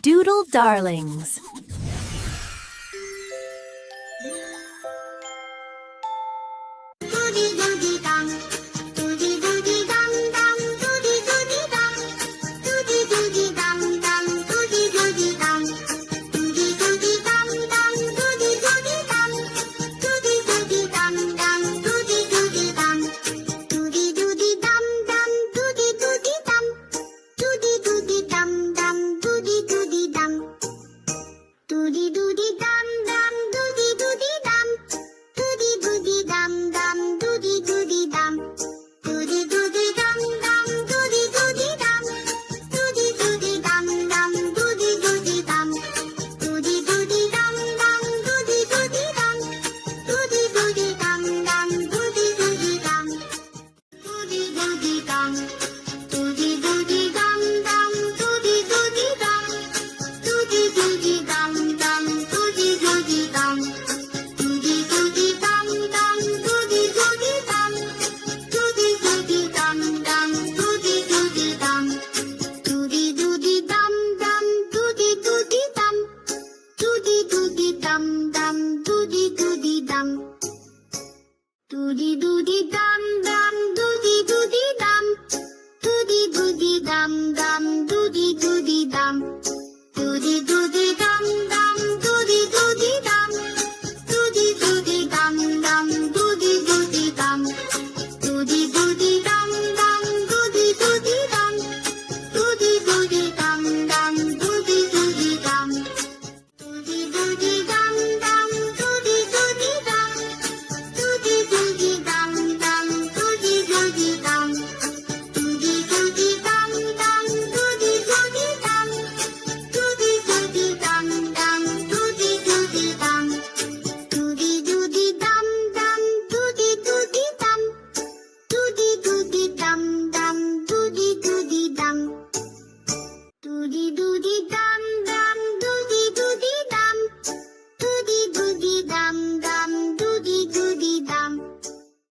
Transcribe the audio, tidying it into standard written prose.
Doodle Darlings. Doody doody dum, doody doody dum dum, doody doody dum, doody doody dum dum, doody doody dum, doody doody dum dum, doody doody dum, doody doody dum dum, doody doody dum, doody doody dum dum, doody doody dum, doody doody dum dum, doody doody dum, doody doody dum dum, doody doody dum. Doody doody dum dum, doody doody dum, doody doody dum dum, doody doody dum, doody doody dum dum, doody doody dum, doody doody dum dum, doody doody dum, doody doody dum dum, doody doody dum, doody doody dum, doody doody dum dum, doody doody dum, doody doody dum dum, doody doody dum. Doody doody dum dum, doody doody dum, doody doody dum dum, doody doody dum, doody doody dum dum, doody doody dum, doody doody dum dum, doody doody dum, doody doody dum dum, doody doody dum, doody doody dum dum, doody doody dum.